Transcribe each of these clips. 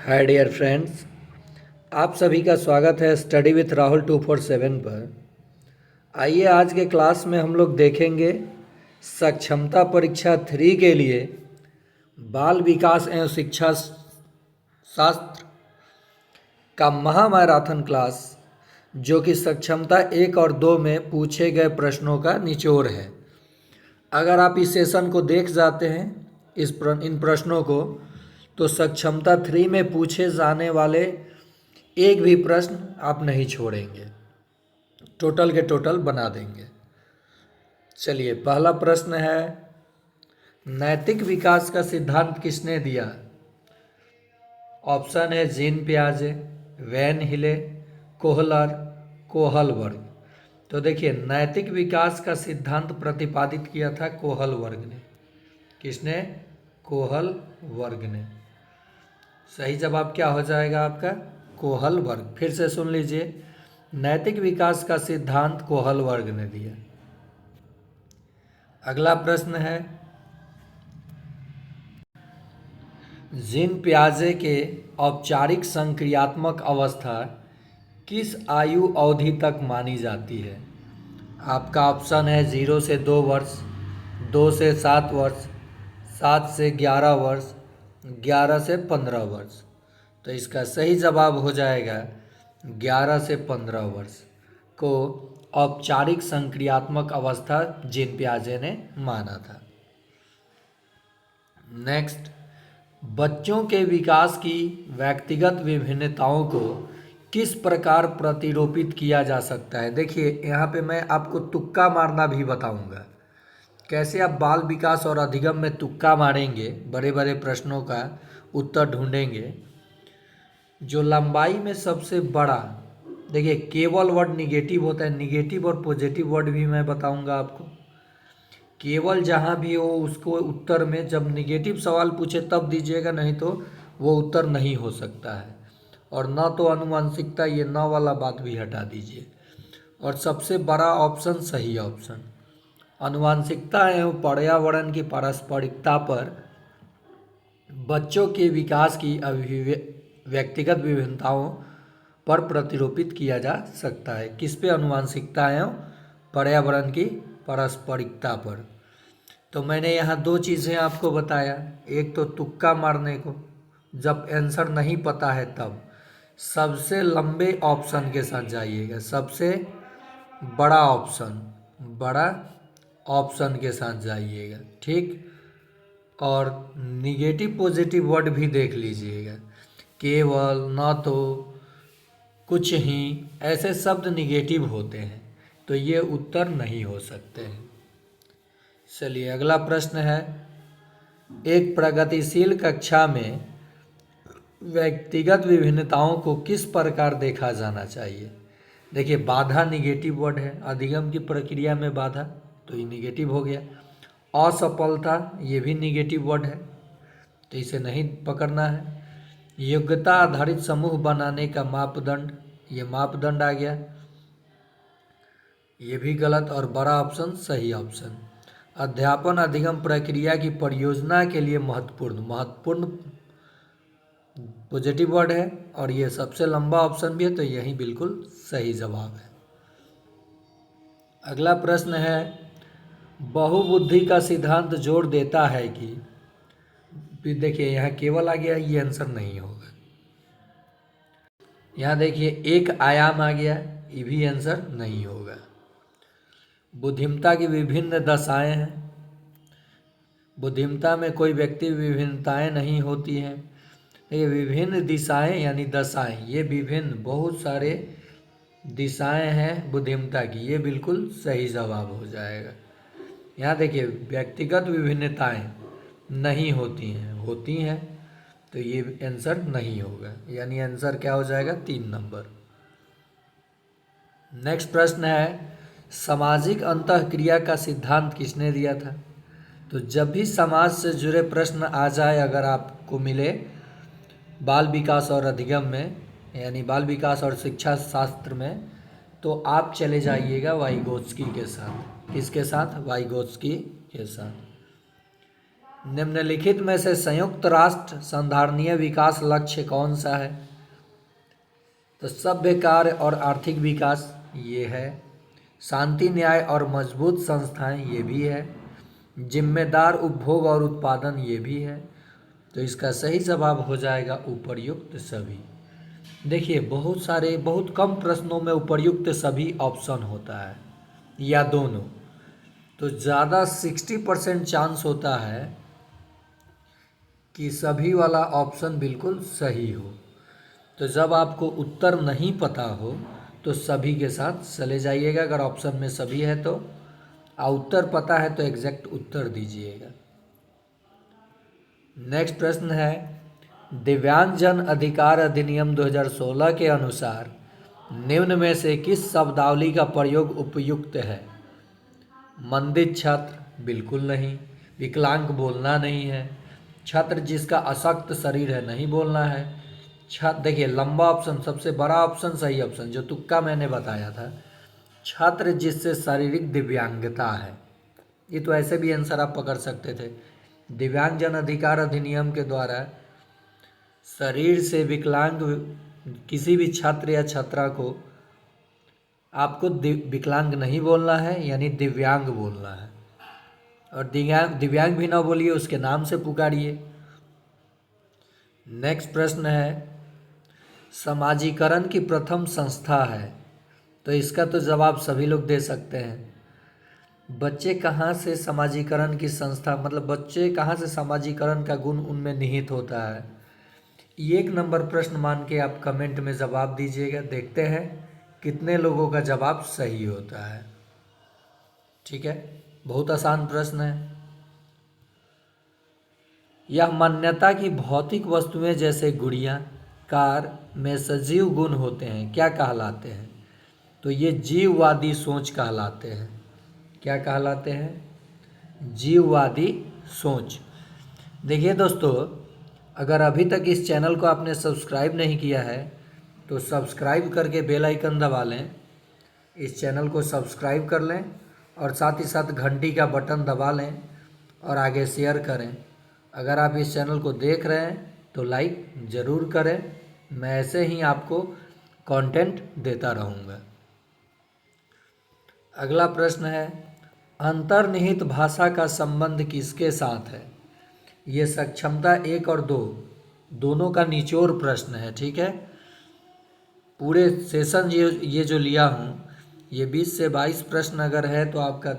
Hi dear friends, आप सभी का स्वागत है स्टडी विथ राहुल 247 पर। आइए आज के क्लास में हम लोग देखेंगे सक्षमता परीक्षा 3 के लिए बाल विकास एवं शिक्षा शास्त्र का महामैराथन क्लास, जो कि सक्षमता 1 और 2 में पूछे गए प्रश्नों का निचोड़ है। अगर आप इस सेशन को देख जाते हैं इन प्रश्नों को, तो सक्षमता 3 में पूछे जाने वाले एक भी प्रश्न आप नहीं छोड़ेंगे, टोटल के टोटल बना देंगे। चलिए, पहला प्रश्न है, नैतिक विकास का सिद्धांत किसने दिया? ऑप्शन है जीन पियाजे, वैन हिले, कोहलर, कोहलवर्ग। तो देखिए, नैतिक विकास का सिद्धांत प्रतिपादित किया था कोहलवर्ग ने। किसने? कोहलवर्ग ने। सही जवाब क्या हो जाएगा आपका? कोहलवर्ग। फिर से सुन लीजिए, नैतिक विकास का सिद्धांत कोहलवर्ग ने दिया। अगला प्रश्न है, जीन पियाजे के औपचारिक संक्रियात्मक अवस्था किस आयु अवधि तक मानी जाती है? आपका ऑप्शन है 0 से 2 वर्ष, 2 से 7 वर्ष, 7 से 11 वर्ष, 11 से 15 वर्ष। तो इसका सही जवाब हो जाएगा 11 से 15 वर्ष को औपचारिक संक्रियात्मक अवस्था जीन पियाजे ने माना था। नेक्स्ट, बच्चों के विकास की व्यक्तिगत विभिन्नताओं को किस प्रकार प्रतिरूपित किया जा सकता है? देखिए, यहाँ पे मैं आपको तुक्का मारना भी बताऊंगा। कैसे आप बाल विकास और अधिगम में तुक्का मारेंगे, बड़े बड़े प्रश्नों का उत्तर ढूंढेंगे। जो लंबाई में सबसे बड़ा, देखिए केवल वर्ड निगेटिव होता है, निगेटिव और पॉजिटिव वर्ड भी मैं बताऊंगा आपको। केवल जहाँ भी हो उसको उत्तर में जब निगेटिव सवाल पूछे तब दीजिएगा, नहीं तो वो उत्तर नहीं हो सकता है। और न तो अनुवांशिकता, ये न वाला बात भी हटा दीजिए। और सबसे बड़ा ऑप्शन सही ऑप्शन। अनुवांशिकता एवं पर्यावरण की पारस्परिकता पर बच्चों के विकास की व्यक्तिगत विभिन्नताओं पर प्रतिरूपित किया जा सकता है। किस पे? अनुवांशिकता एवं पर्यावरण की पारस्परिकता पर। तो मैंने यहाँ दो चीज़ें आपको बताया। एक तो तुक्का मारने को, जब आंसर नहीं पता है तब सबसे लंबे ऑप्शन के साथ जाइएगा, सबसे बड़ा ऑप्शन के साथ जाइएगा, ठीक। और निगेटिव पॉजिटिव वर्ड भी देख लीजिएगा। केवल, न तो, कुछ ही, ऐसे शब्द निगेटिव होते हैं, तो ये उत्तर नहीं हो सकते हैं। चलिए, अगला प्रश्न है, एक प्रगतिशील कक्षा में व्यक्तिगत विभिन्नताओं को किस प्रकार देखा जाना चाहिए? देखिए, बाधा निगेटिव वर्ड है, अधिगम की प्रक्रिया में बाधा, तो ये निगेटिव हो गया। असफलता, ये भी निगेटिव वर्ड है, तो इसे नहीं पकड़ना है। योग्यता आधारित समूह बनाने का मापदंड, ये मापदंड आ गया, ये भी गलत। और बड़ा ऑप्शन सही ऑप्शन। अध्यापन अधिगम प्रक्रिया की परियोजना के लिए महत्वपूर्ण पॉजिटिव वर्ड है, और ये सबसे लंबा ऑप्शन भी है, तो यही बिल्कुल सही जवाब है। अगला प्रश्न है, बहुबुद्धि का सिद्धांत जोर देता है कि, देखिए यहाँ केवल आ गया, ये आंसर नहीं होगा। यहाँ देखिए एक आयाम आ गया, ये भी आंसर नहीं होगा। बुद्धिमत्ता की विभिन्न दशाएं हैं, बुद्धिमत्ता में कोई व्यक्ति विभिन्नताएं नहीं होती हैं। ये विभिन्न दिशाएं यानी दशाएं, ये विभिन्न बहुत सारे दिशाएं हैं बुद्धिमत्ता की, ये बिल्कुल सही जवाब हो जाएगा। यहाँ देखिए व्यक्तिगत विभिन्नताएं नहीं होती हैं, तो ये आंसर नहीं होगा, यानी आंसर क्या हो जाएगा? 3 नंबर। नेक्स्ट प्रश्न है, सामाजिक अंतःक्रिया का सिद्धांत किसने दिया था? तो जब भी समाज से जुड़े प्रश्न आ जाए, अगर आपको मिले बाल विकास और अधिगम में, यानी बाल विकास और शिक्षा शास्त्र में, तो आप चले जाइएगा वाइगोत्स्की के साथ। किसके साथ? वाइगोत्स्की के साथ। निम्नलिखित में से संयुक्त राष्ट्र संधारणीय विकास लक्ष्य कौन सा है? तो सभ्य कार्य और आर्थिक विकास ये है, शांति न्याय और मजबूत संस्थाएं ये भी है, जिम्मेदार उपभोग और उत्पादन ये भी है। तो इसका सही जवाब हो जाएगा उपर्युक्त सभी। देखिए बहुत कम प्रश्नों में उपर्युक्त सभी ऑप्शन होता है या दोनों, तो ज़्यादा 60% चांस होता है कि सभी वाला ऑप्शन बिल्कुल सही हो। तो जब आपको उत्तर नहीं पता हो तो सभी के साथ चले जाइएगा, अगर ऑप्शन में सभी है तो, और उत्तर पता है तो एग्जैक्ट उत्तर दीजिएगा। नेक्स्ट प्रश्न है, दिव्यांगजन अधिकार अधिनियम 2016 के अनुसार निम्न में से किस शब्दावली का प्रयोग उपयुक्त है? मंदित छात्र बिल्कुल नहीं, विकलांग बोलना नहीं है, छात्र जिसका अशक्त शरीर है नहीं बोलना है, छात्र देखिए लंबा ऑप्शन सबसे बड़ा ऑप्शन सही ऑप्शन जो तुक्का मैंने बताया था, छात्र जिससे शारीरिक दिव्यांगता है। ये तो ऐसे भी आंसर आप पकड़ सकते थे। दिव्यांगजन अधिकार अधिनियम के द्वारा शरीर से विकलांग किसी भी छात्र या छात्रा को आपको विकलांग नहीं बोलना है, यानी दिव्यांग बोलना है। और दिव्यांग भी ना बोलिए, उसके नाम से पुकारिए। नेक्स्ट प्रश्न है, समाजीकरण की प्रथम संस्था है, तो इसका तो जवाब सभी लोग दे सकते हैं। बच्चे कहाँ से समाजीकरण की संस्था, मतलब बच्चे कहाँ से समाजीकरण का गुण उनमें निहित होता है? ये 1 नंबर प्रश्न मान के आप कमेंट में जवाब दीजिएगा, देखते हैं कितने लोगों का जवाब सही होता है। ठीक है, बहुत आसान प्रश्न है। यह मान्यता की भौतिक वस्तुएं जैसे गुड़िया, कार में सजीव गुण होते हैं, क्या कहलाते हैं? तो ये जीववादी सोच कहलाते हैं। क्या कहलाते हैं? जीववादी सोच। देखिए दोस्तों, अगर अभी तक इस चैनल को आपने सब्सक्राइब नहीं किया है तो सब्सक्राइब करके बेल आइकन दबा लें, इस चैनल को सब्सक्राइब कर लें और साथ ही साथ घंटी का बटन दबा लें और आगे शेयर करें। अगर आप इस चैनल को देख रहे हैं तो लाइक ज़रूर करें, मैं ऐसे ही आपको कंटेंट देता रहूँगा। अगला प्रश्न है, अंतर्निहित भाषा का संबंध किसके साथ है? ये सक्षमता 1 और 2 दोनों का निचोड़ प्रश्न है। ठीक है, पूरे सेशन ये जो लिया हूँ, ये 20 से 22 प्रश्न अगर है तो आपका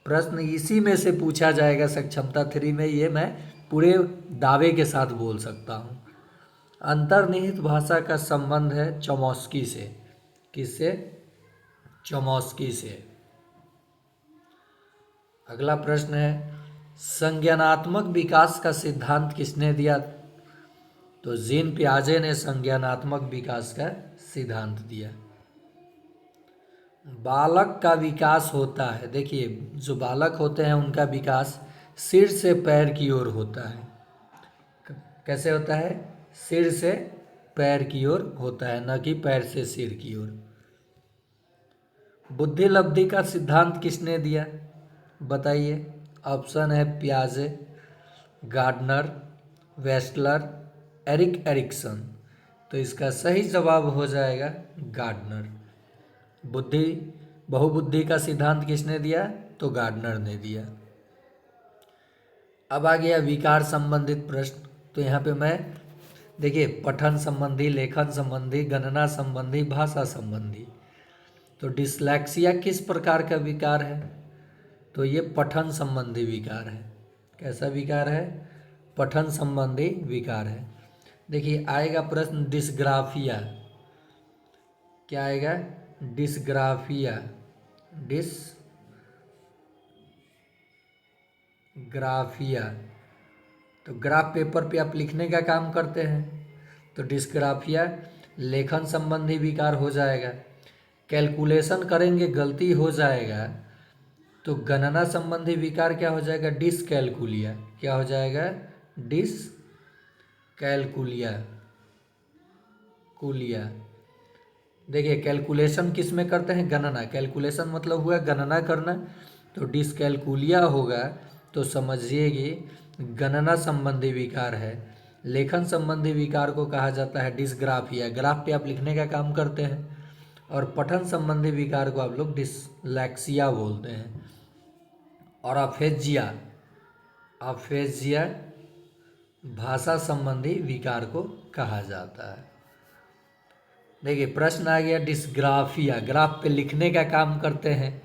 प्रश्न इसी में से पूछा जाएगा सक्षमता 3 में, ये मैं पूरे दावे के साथ बोल सकता हूँ। अंतर्निहित भाषा का संबंध है चौमस्की से। किससे? चौमस्की से। अगला प्रश्न है, संज्ञानात्मक विकास का सिद्धांत किसने दिया? तो जीन पियाजे ने संज्ञानात्मक विकास का सिद्धांत दिया। बालक का विकास होता है, देखिए जो बालक होते हैं उनका विकास सिर से पैर की ओर होता है। कैसे होता है? सिर से पैर की ओर होता है, न कि पैर से सिर की ओर। बुद्धि लब्धि का सिद्धांत किसने दिया? बताइए। ऑप्शन है पियाजे, गार्डनर, वेस्टलर, एरिक एरिक्सन। तो इसका सही जवाब हो जाएगा गार्डनर। बहुबुद्धि का सिद्धांत किसने दिया? तो गार्डनर ने दिया। अब आ गया विकार संबंधित प्रश्न। तो यहाँ पे मैं देखिए पठन संबंधी, लेखन संबंधी, गणना संबंधी, भाषा संबंधी। तो डिसलेक्सिया किस प्रकार का विकार है? तो ये पठन संबंधी विकार है। कैसा विकार है? पठन संबंधी विकार है। देखिए आएगा प्रश्न डिस्ग्राफिया। क्या आएगा? डिस्ग्राफिया। डिस्ग्राफिया। तो ग्राफ पेपर पे आप लिखने का काम करते हैं, तो डिस्ग्राफिया लेखन संबंधी विकार हो जाएगा। कैलकुलेशन करेंगे गलती हो जाएगा, तो गणना संबंधी विकार क्या हो जाएगा? डिसकैलकुलिया। क्या हो जाएगा? डिसकैलकुलिया। देखिए कैलकुलेशन किस में करते हैं? गणना। कैलकुलेशन मतलब हुआ गणना करना, तो डिसकैलकुलिया होगा तो समझिए गणना संबंधी विकार है। लेखन संबंधी विकार को कहा जाता है डिस्ग्राफिया, ग्राफ पे आप लिखने का काम करते हैं। और पठन संबंधी विकार को आप लोग डिसलेक्सिया बोलते हैं। और अफेजिया भाषा संबंधी विकार को कहा जाता है। देखिए प्रश्न आ गया डिस्ग्राफिया, ग्राफ पे लिखने का काम करते हैं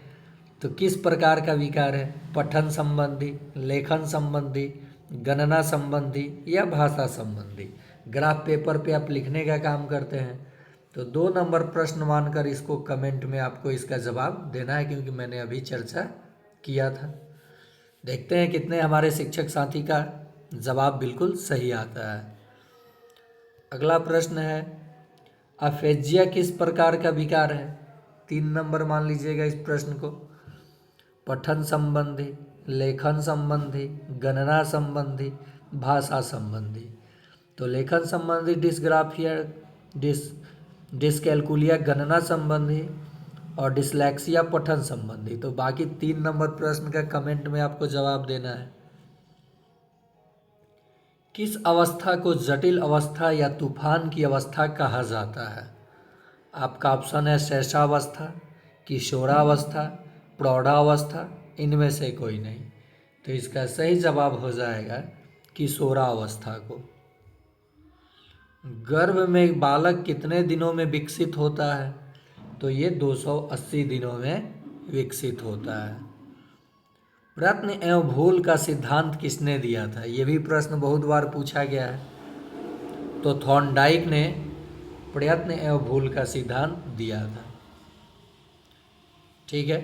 तो किस प्रकार का विकार है? पठन संबंधी, लेखन संबंधी, गणना संबंधी या भाषा संबंधी। ग्राफ पेपर पे आप लिखने का काम करते हैं तो 2 नंबर प्रश्न मानकर इसको कमेंट में आपको इसका जवाब देना है, क्योंकि मैंने अभी चर्चा किया था। देखते हैं कितने हमारे शिक्षक साथी का जवाब बिल्कुल सही आता है। अगला प्रश्न है अफेजिया किस प्रकार का विकार है? 3 नंबर मान लीजिएगा इस प्रश्न को। पठन संबंधी, लेखन संबंधी, गणना संबंधी, भाषा संबंधी। तो लेखन संबंधी डिस्ग्राफिया, डिस्कैल्कुलिया गणना संबंधी और डिसलेक्सिया पठन संबंधी। तो बाकी 3 नंबर प्रश्न का कमेंट में आपको जवाब देना है। किस अवस्था को जटिल अवस्था या तूफान की अवस्था कहा जाता है? आपका ऑप्शन है शैशवावस्था, किशोरावस्था, प्रौढ़ावस्था, इनमें से कोई नहीं। तो इसका सही जवाब हो जाएगा किशोरावस्था को। गर्भ में बालक कितने दिनों में विकसित होता है? तो ये 280 दिनों में विकसित होता है। प्रयत्न एवं भूल का सिद्धांत किसने दिया था? ये भी प्रश्न बहुत बार पूछा गया है। तो थॉर्नडाइक ने प्रयत्न एवं भूल का सिद्धांत दिया था। ठीक है,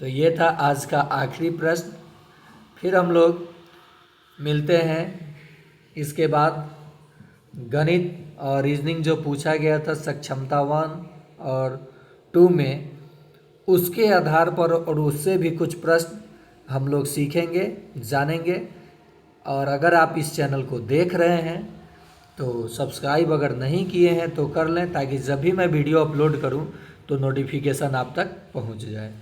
तो ये था आज का आखिरी प्रश्न। फिर हम लोग मिलते हैं इसके बाद गणित और रीजनिंग जो पूछा गया था सक्षमता 1 और 2 में, उसके आधार पर और उससे भी कुछ प्रश्न हम लोग सीखेंगे, जानेंगे। और अगर आप इस चैनल को देख रहे हैं तो सब्सक्राइब अगर नहीं किए हैं तो कर लें, ताकि जब भी मैं वीडियो अपलोड करूं तो नोटिफिकेशन आप तक पहुंच जाए।